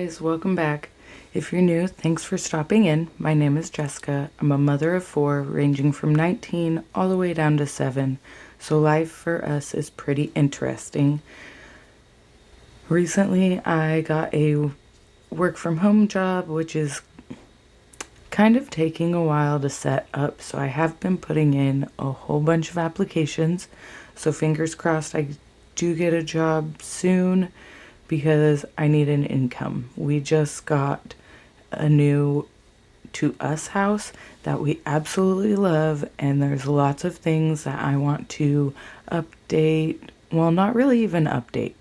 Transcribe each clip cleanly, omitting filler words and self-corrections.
guys, welcome back. If you're new, thanks for stopping in. My name is Jessica. I'm a mother of four, ranging from 19 all the way down to 7, so life for us is pretty interesting. Recently, I got a work from home job, which is kind of taking a while to set up, so I have been putting in a whole bunch of applications. So fingers crossed I do get a job soon because I need an income. We just got a new to us house that we absolutely love, and there's lots of things that I want to update. Well, not really even update,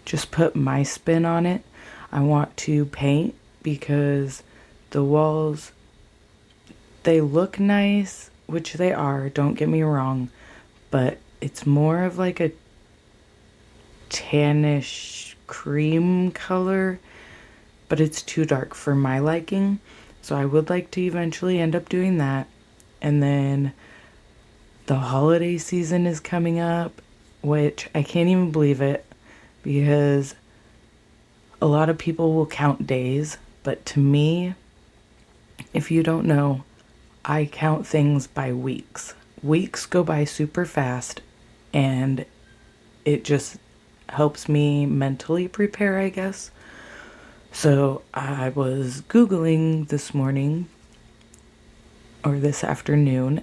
just put my spin on it. I want to paint because the walls, they look nice, which they are, don't get me wrong, but it's more of like a tannish cream color, but it's too dark for my liking. So I would like to eventually end up doing that. And then the holiday season is coming up, which I can't even believe it because a lot of people will count days, but to me, if you don't know, I count things by weeks. Weeks go by super fast, and it just helps me mentally prepare, I guess. So I was Googling this morning or this afternoon,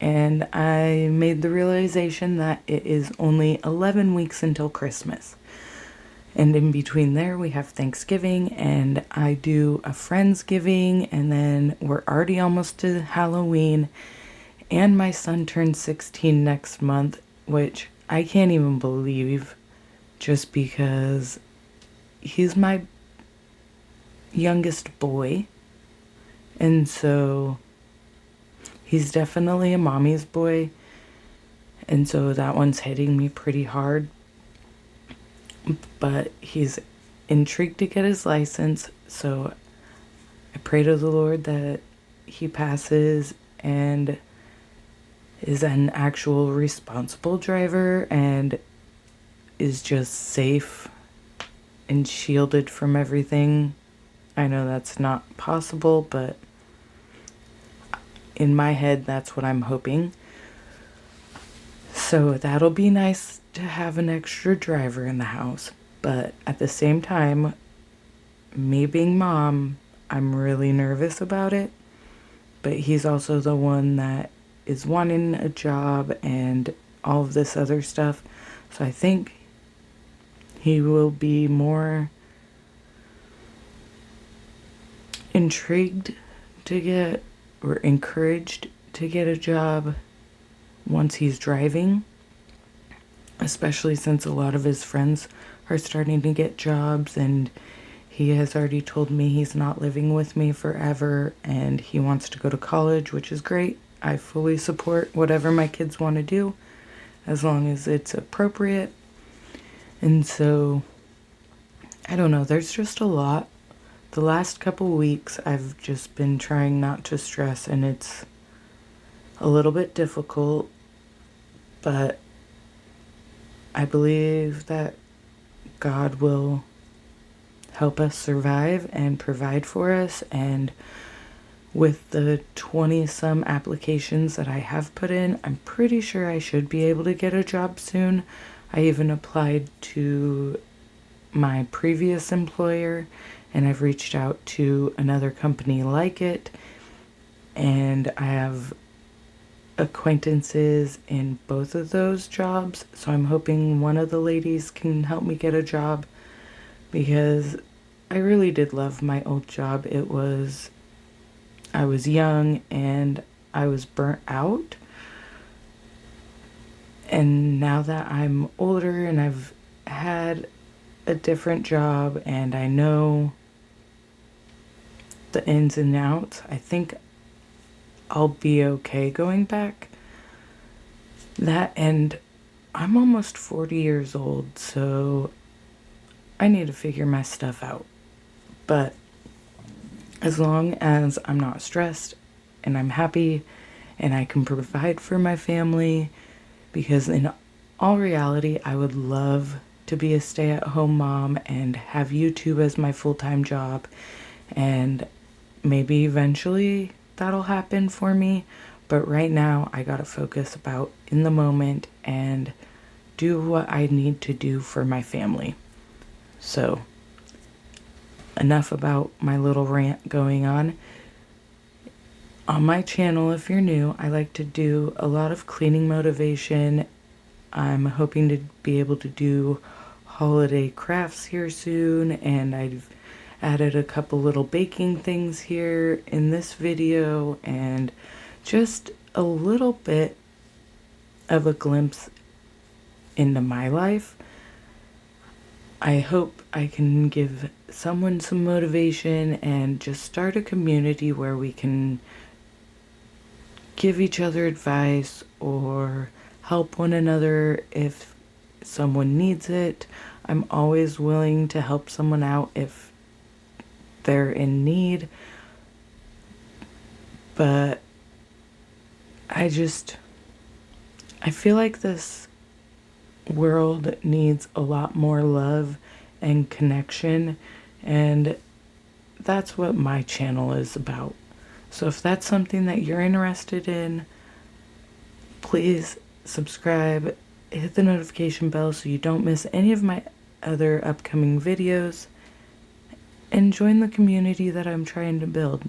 and I made the realization that it is only 11 weeks until Christmas. And in between there, we have Thanksgiving, and I do a Friendsgiving, and then we're already almost to Halloween, and my son turns 16 next month, which I can't even believe, just because he's my youngest boy, and so he's definitely a mommy's boy, and so that one's hitting me pretty hard. But he's intrigued to get his license, so I pray to the Lord that he passes and is an actual responsible driver and is just safe and shielded from everything. I know that's not possible, but in my head, that's what I'm hoping. So that'll be nice to have an extra driver in the house. But at the same time, me being mom, I'm really nervous about it. But he's also the one that is wanting a job and all of this other stuff. So I think he will be more intrigued to get, or encouraged to get a job once he's driving, especially since a lot of his friends are starting to get jobs, and he has already told me he's not living with me forever and he wants to go to college, which is great. I fully support whatever my kids want to do as long as it's appropriate. And so I don't know, there's just a lot. The last couple weeks I've just been trying not to stress, and it's a little bit difficult, but I believe that God will help us survive and provide for us. And with the 20-some applications that I have put in, I'm pretty sure I should be able to get a job soon. I even applied to my previous employer, and I've reached out to another company like it, and I have acquaintances in both of those jobs, so I'm hoping one of the ladies can help me get a job, because I really did love my old job. I was young and I was burnt out, and now that I'm older and I've had a different job and I know the ins and outs, I think I'll be okay going back. That, and I'm almost 40 years old, so I need to figure my stuff out. But as long as I'm not stressed and I'm happy and I can provide for my family, because in all reality, I would love to be a stay-at-home mom and have YouTube as my full-time job, and maybe eventually that'll happen for me, but right now I gotta focus about in the moment and do what I need to do for my family. So, enough about my little rant going on. On my channel, if you're new, I like to do a lot of cleaning motivation. I'm hoping to be able to do holiday crafts here soon, and I've added a couple little baking things here in this video, and just a little bit of a glimpse into my life. I hope I can give someone some motivation and just start a community where we can give each other advice or help one another if someone needs it. I'm always willing to help someone out if they're in need. But I feel like this world needs a lot more love and connection, and that's what my channel is about. So if that's something that you're interested in, please subscribe, hit the notification bell so you don't miss any of my other upcoming videos, and join the community that I'm trying to build.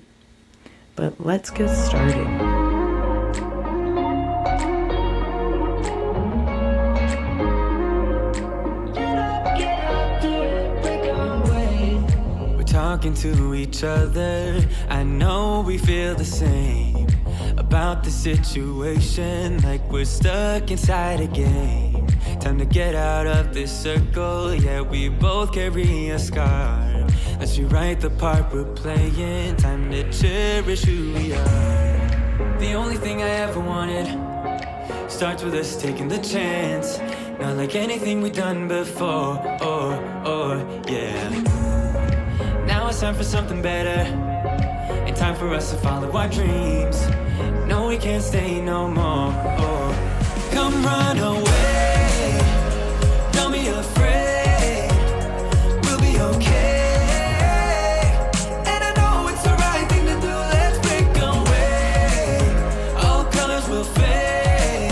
But let's get started. Talking to each other, I know we feel the same about the situation, like we're stuck inside a game. Time to get out of this circle, yeah, we both carry a scar. Let's rewrite the part we're playing, time to cherish who we are. The only thing I ever wanted starts with us taking the chance, not like anything we've done before, yeah. Now it's time for something better, and time for us to follow our dreams. No, we can't stay no more. Come run away, don't be afraid, we'll be okay. And I know it's the right thing to do, let's break away. All colors will fade,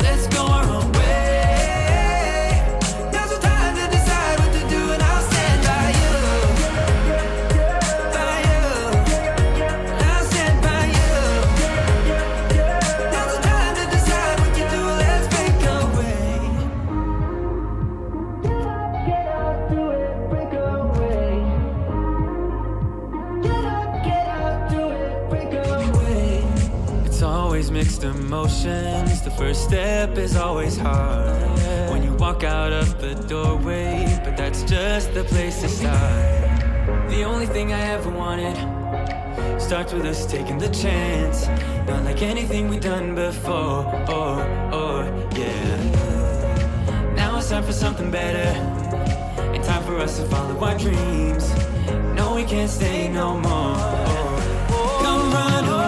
let's go our own way. Now's the time to decide what to do, and I'll stand by you. Mixed emotions, the first step is always hard when you walk out of the doorway, but that's just the place to start. The only thing I ever wanted starts with us taking the chance, not like anything we've done before, yeah. Now it's time for something better, and time for us to follow our dreams. No, we can't stay no more. Come run away.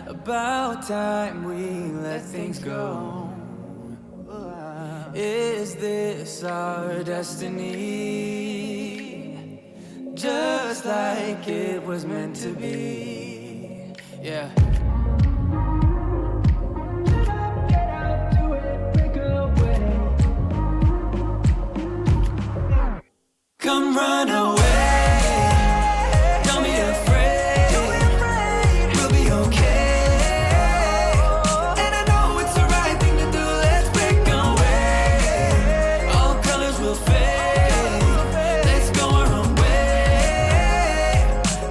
About time we let things go. Is this our destiny? Just like it was meant to be. Yeah. Come run away.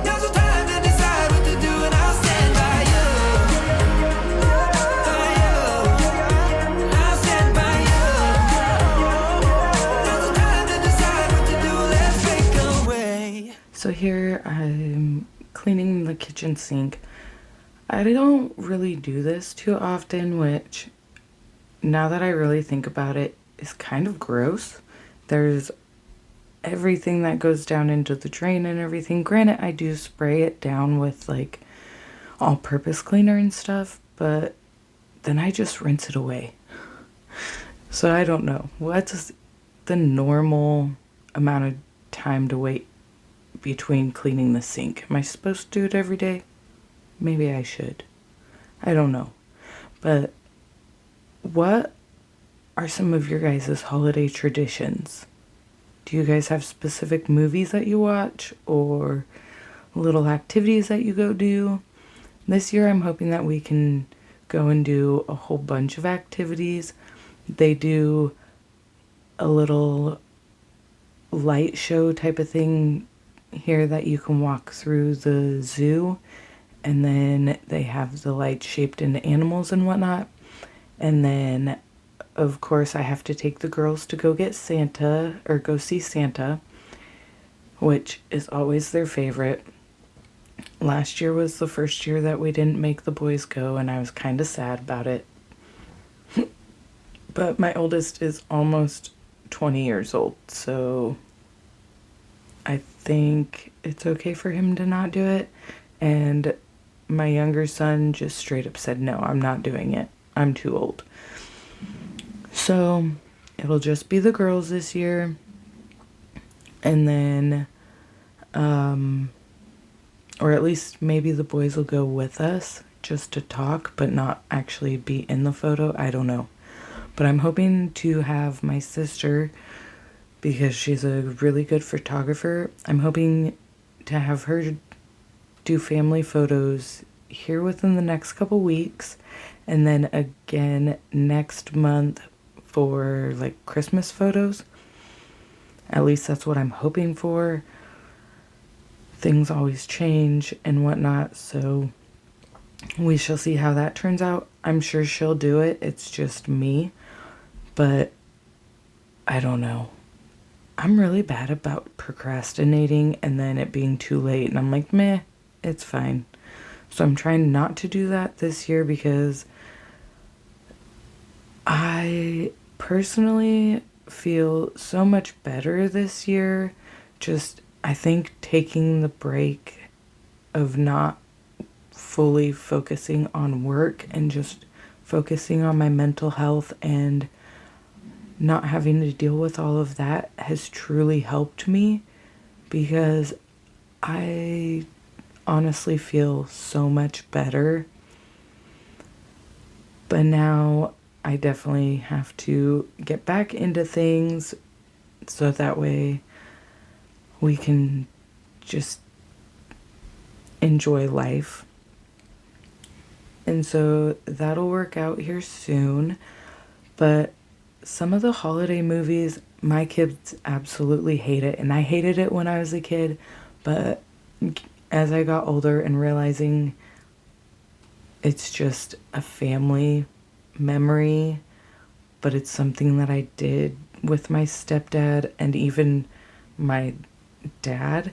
Now's the time to decide what to do, and I'll stand by you. So here I'm cleaning the kitchen sink. I don't really do this too often, which now that I really think about it is kind of gross. There's everything that goes down into the drain and everything. Granted, I do spray it down with like all-purpose cleaner and stuff, but then I just rinse it away. So I don't know. What's the normal amount of time to wait between cleaning the sink? Am I supposed to do it every day? Maybe I should. I don't know. But what are some of your guys' holiday traditions? Do you guys have specific movies that you watch or little activities that you go do? This year I'm hoping that we can go and do a whole bunch of activities. They do a little light show type of thing here that you can walk through the zoo, and then they have the lights shaped into animals and whatnot. And then of course I have to take the girls to go get Santa or go see Santa, which is always their favorite. Last year was the first year that we didn't make the boys go, and I was kind of sad about it. But my oldest is almost 20 years old, so I think it's okay for him to not do it. And my younger son just straight up said, no, I'm not doing it. I'm too old. So it'll just be the girls this year. And then, or at least maybe the boys will go with us just to talk, but not actually be in the photo. I don't know. But I'm hoping to have my sister, because she's a really good photographer, I'm hoping to have her do family photos here within the next couple weeks, and then again next month for like Christmas photos. At least that's what I'm hoping for. Things always change and whatnot, so we shall see how that turns out. I'm sure she'll do it. It's just me. But I don't know. I'm really bad about procrastinating and then it being too late. And I'm like, meh, it's fine. So I'm trying not to do that this year because I personally feel so much better this year. Just, I think taking the break of not fully focusing on work and just focusing on my mental health and not having to deal with all of that has truly helped me, because I honestly feel so much better. But now I definitely have to get back into things so that way we can just enjoy life. And so that'll work out here soon. But some of the holiday movies, my kids absolutely hate it. And I hated it when I was a kid. But as I got older and realizing it's just a family memory, but it's something that I did with my stepdad and even my dad,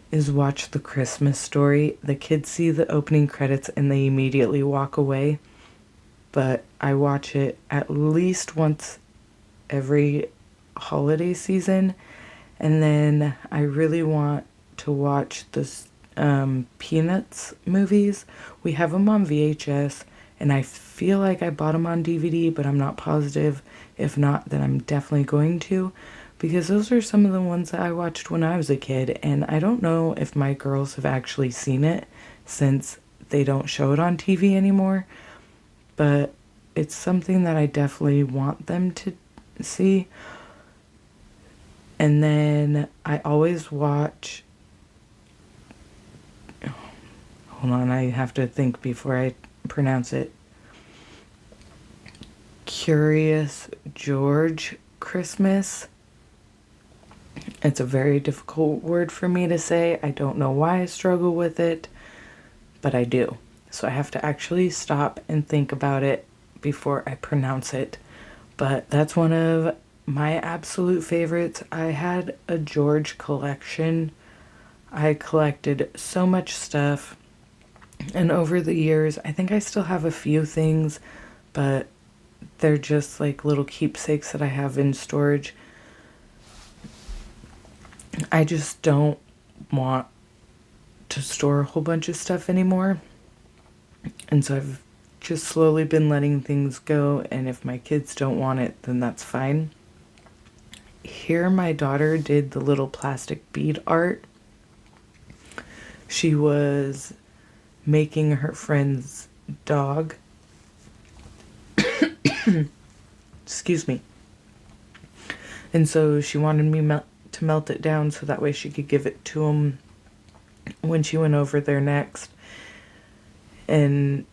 is watch The Christmas Story. The kids see the opening credits and they immediately walk away. But I watch it at least once every holiday season. And then I really want to watch the Peanuts movies. We have them on VHS, and I feel like I bought them on DVD, but I'm not positive. If not, then I'm definitely going to, because those are some of the ones that I watched when I was a kid, and I don't know if my girls have actually seen it since they don't show it on TV anymore, but it's something that I definitely want them to see. And then I always watch, hold on, I have to think before I pronounce it, Curious George Christmas. It's a very difficult word for me to say. I don't know why I struggle with it, but I do. So I have to actually stop and think about it before I pronounce it. But that's one of my absolute favorites. I had a George collection I collected so much stuff, and over the years, I think I still have a few things, but they're just like little keepsakes that I have in storage. I just don't want to store a whole bunch of stuff anymore. And so I've just slowly been letting things go, and if my kids don't want it, then that's fine. Here, my daughter did the little plastic bead art. She was making her friend's dog. Excuse me. And so she wanted me to melt it down so that way she could give it to him when she went over there next. And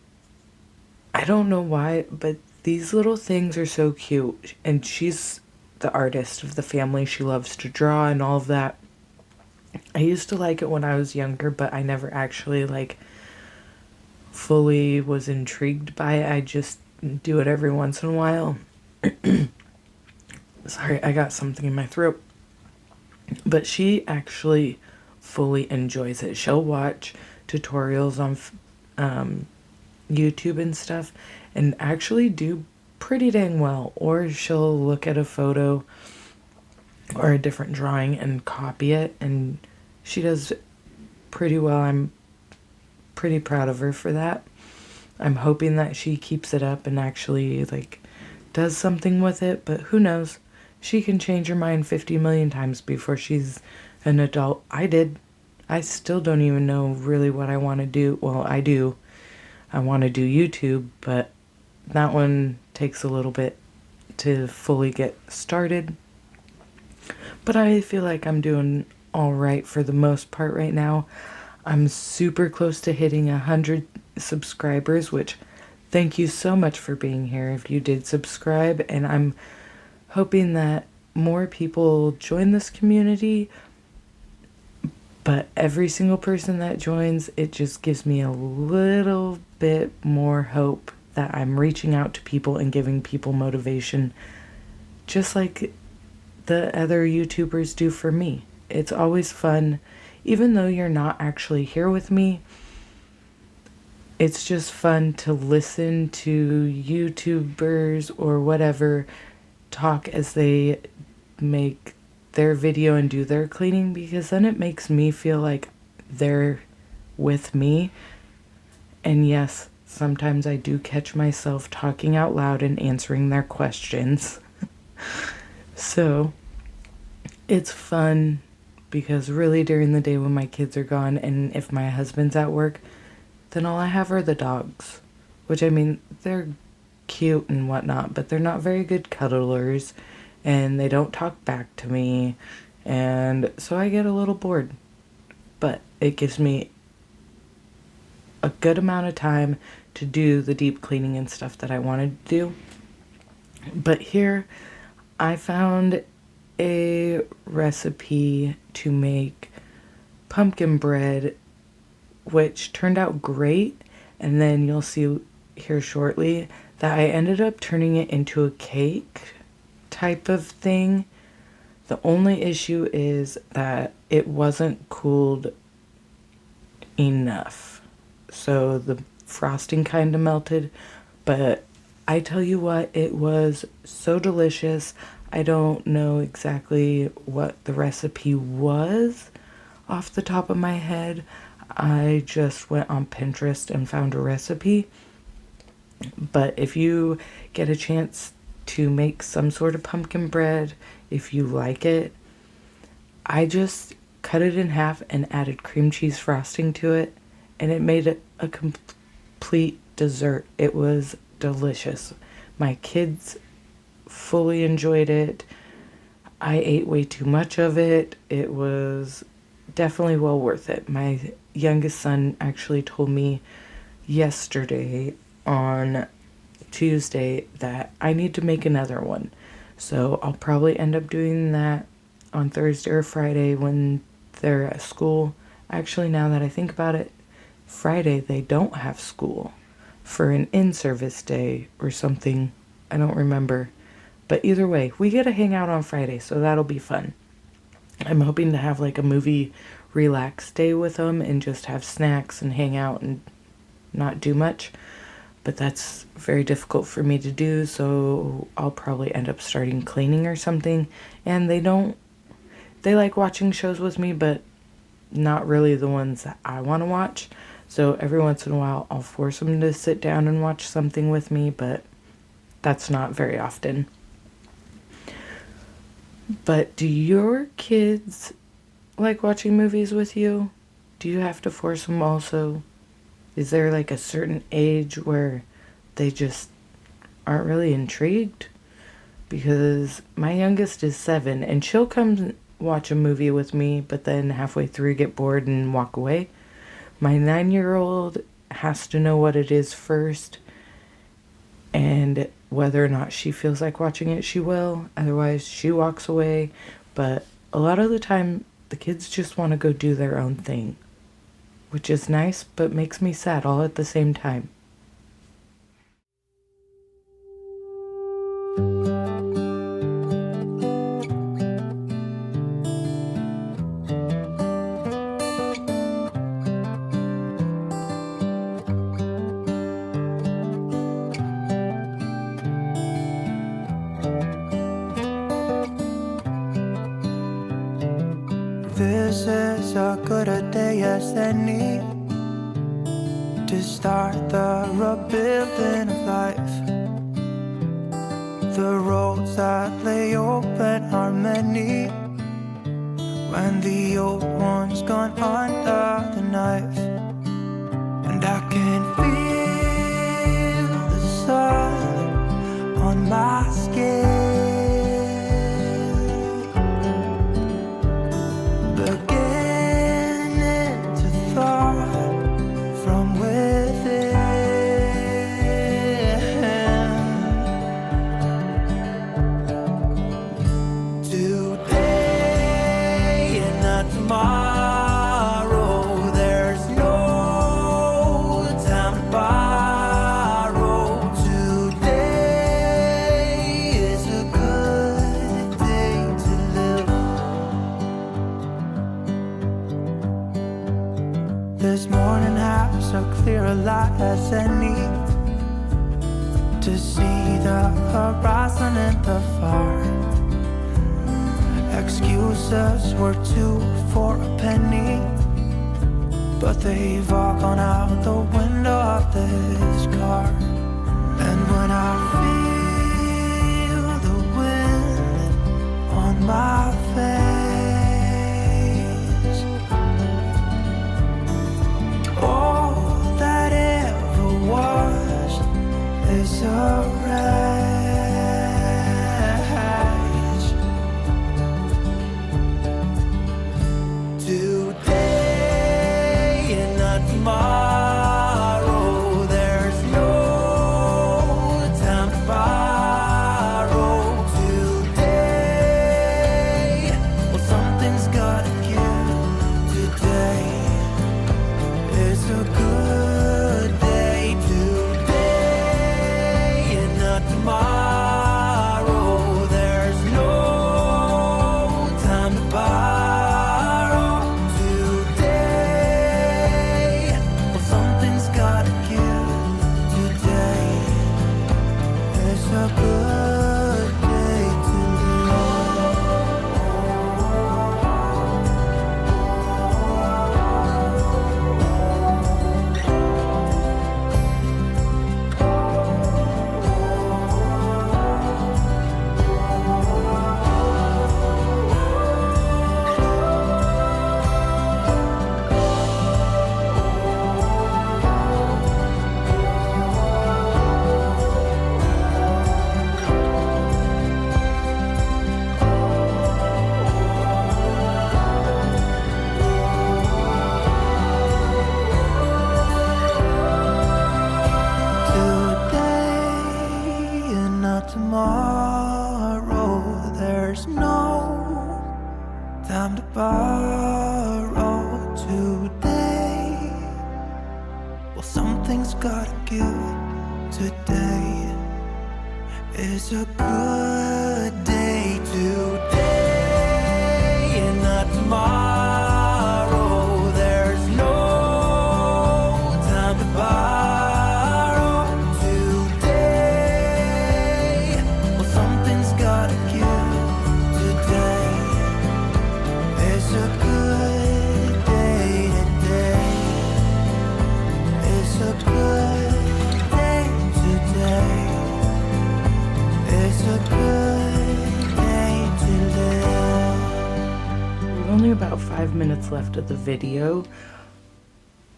I don't know why, but these little things are so cute. And she's the artist of the family. She loves to draw and all of that. I used to like it when I was younger, but I never actually like fully was intrigued by it. I just do it every once in a while. Sorry, I got something in my throat. But she actually fully enjoys it. She'll watch tutorials on YouTube and stuff and actually do pretty dang well. Or she'll look at a photo or a different drawing and copy it, and she does pretty well. I'm pretty proud of her for that. I'm hoping that she keeps it up and actually like does something with it, but who knows? She can change her mind 50 million times before she's an adult. I did. I still don't even know really what I want to do. Well, I do. I want to do YouTube, but that one takes a little bit to fully get started. But I feel like I'm doing all right for the most part right now. I'm super close to hitting 100 subscribers, which thank you so much for being here if you did subscribe. And I'm hoping that more people join this community. But every single person that joins, it just gives me a little bit more hope that I'm reaching out to people and giving people motivation, just like the other YouTubers do for me. It's always fun, even though you're not actually here with me. It's just fun to listen to YouTubers or whatever talk as they make their video and do their cleaning, because then it makes me feel like they're with me. And yes, sometimes I do catch myself talking out loud and answering their questions. So it's fun because really during the day when my kids are gone and if my husband's at work, then all I have are the dogs. Which, I mean, they're cute and whatnot, but they're not very good cuddlers and they don't talk back to me. And so I get a little bored. But it gives me a good amount of time to do the deep cleaning and stuff that I wanted to do. But here I found a recipe to make pumpkin bread, which turned out great. And then you'll see here shortly that I ended up turning it into a cake type of thing. The only issue is that it wasn't cooled enough. So the frosting kind of melted, but I tell you what, it was so delicious. I don't know exactly what the recipe was off the top of my head. I just went on Pinterest and found a recipe. But if you get a chance to make some sort of pumpkin bread, if you like it, I just cut it in half and added cream cheese frosting to it, and it made it a complete dessert. It was delicious. My kids fully enjoyed it. I ate way too much of it. It was definitely well worth it. My youngest son actually told me yesterday on Tuesday that I need to make another one. So I'll probably end up doing that on Thursday or Friday when they're at school. Actually, now that I think about it, Friday they don't have school for an in-service day or something. I don't remember. But either way, we get to hang out on Friday, so that'll be fun. I'm hoping to have like a movie relaxed day with them and just have snacks and hang out and not do much. But that's very difficult for me to do, so I'll probably end up starting cleaning or something. And they like watching shows with me, but not really the ones that I want to watch. So every once in a while, I'll force them to sit down and watch something with me, but that's not very often. But do your kids like watching movies with you? Do you have to force them also? Is there like a certain age where they just aren't really intrigued? Because my youngest is 7 and she'll come watch a movie with me, but then halfway through get bored and walk away. My 9-year-old has to know what it is first, and whether or not she feels like watching it, she will. Otherwise, she walks away. But a lot of the time, the kids just want to go do their own thing, which is nice, but makes me sad all at the same time. This is a good a day as any to start the rebuilding of life. The roads that lay open are many when the old one's gone under the knife. And I can feel the sun on my skin, this morning has a clearer light as any to see the horizon in the far. Excuses were 2 for a penny, but they've all gone out the window of this car. And when I feel the wind on my face, all that ever was is a rage. Today and not tomorrow, there's no time to borrow. Today, well, something's gotta give. Today it's a good day. Today and not tomorrow, there's no time to borrow. Today, well, something's gotta give. Today is a good day to today and not tomorrow, there's no time to borrow. Today, well, something's gotta give. Today is a good day. Today and not tomorrow, 5 minutes left of the video,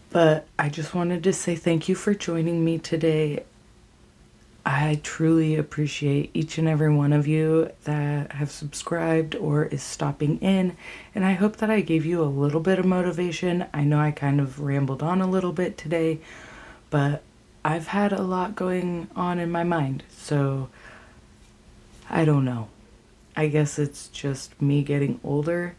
but I just wanted to say thank you for joining me today. I truly appreciate each and every one of you that have subscribed or is stopping in, and I hope that I gave you a little bit of motivation. I know I kind of rambled on a little bit today, but I've had a lot going on in my mind, so I don't know. I guess it's just me getting older,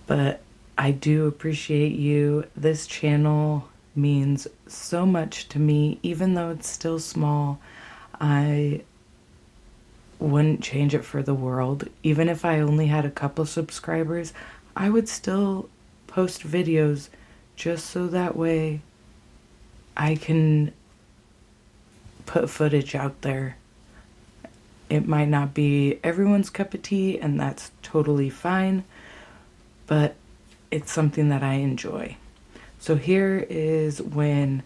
but I do appreciate you. This channel means so much to me, even though it's still small. I wouldn't change it for the world. Even if I only had a couple subscribers, I would still post videos just so that way I can put footage out there. It might not be everyone's cup of tea, and that's totally fine, but it's something that I enjoy. So here is when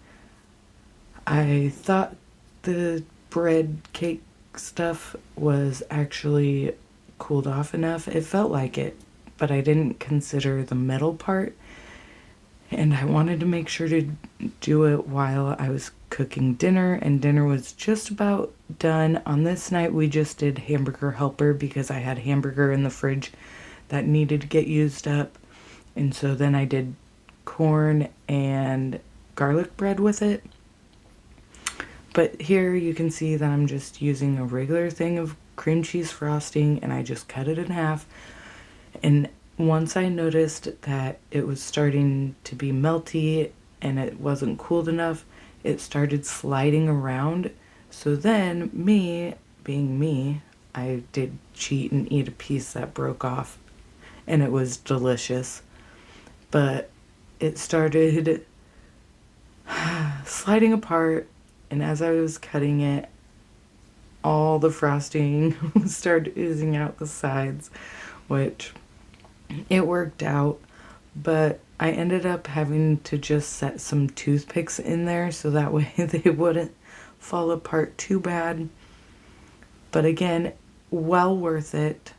I thought the bread cake stuff was actually cooled off enough. It felt like it, but I didn't consider the metal part. And I wanted to make sure to do it while I was cooking dinner, and dinner was just about done. On this night, we just did hamburger helper because I had hamburger in the fridge that needed to get used up. And so then I did corn and garlic bread with it. But here you can see that I'm just using a regular thing of cream cheese frosting, and I just cut it in half. And once I noticed that it was starting to be melty and it wasn't cooled enough, it started sliding around. So then, me being me, I did cheat and eat a piece that broke off, and it was delicious. But it started sliding apart, and as I was cutting it, all the frosting started oozing out the sides, which it worked out, but I ended up having to just set some toothpicks in there so that way they wouldn't fall apart too bad. But again, well worth it.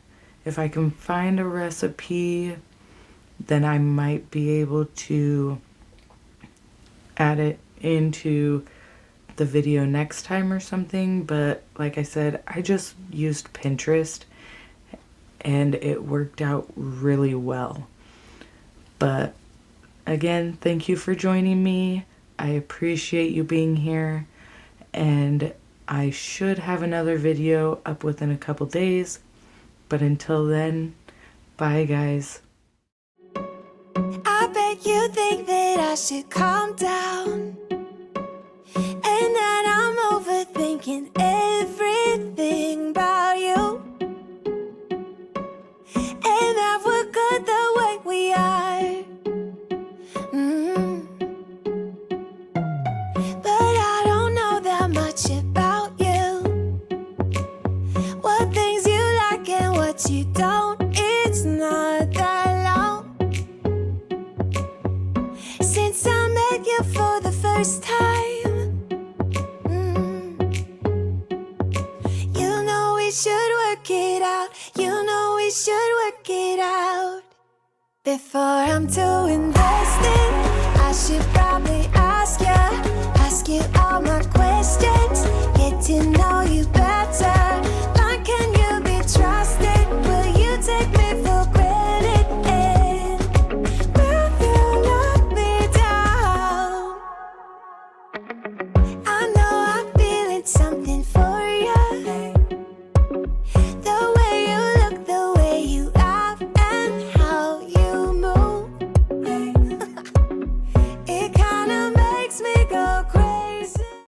If I can find a recipe, then I might be able to add it into the video next time or something. But like I said, I just used Pinterest and it worked out really well. But again, thank you for joining me. I appreciate you being here, and I should have another video up within a couple days. But until then, bye guys. I bet you think that I should calm down, and that I'm overthinking everything about you, and that we're good the way we are. But I don't know that much about you, what things you like and what you don't. It's not that long since I met you for the first time. You know we should work it out. You know we should work it out before I'm too invested.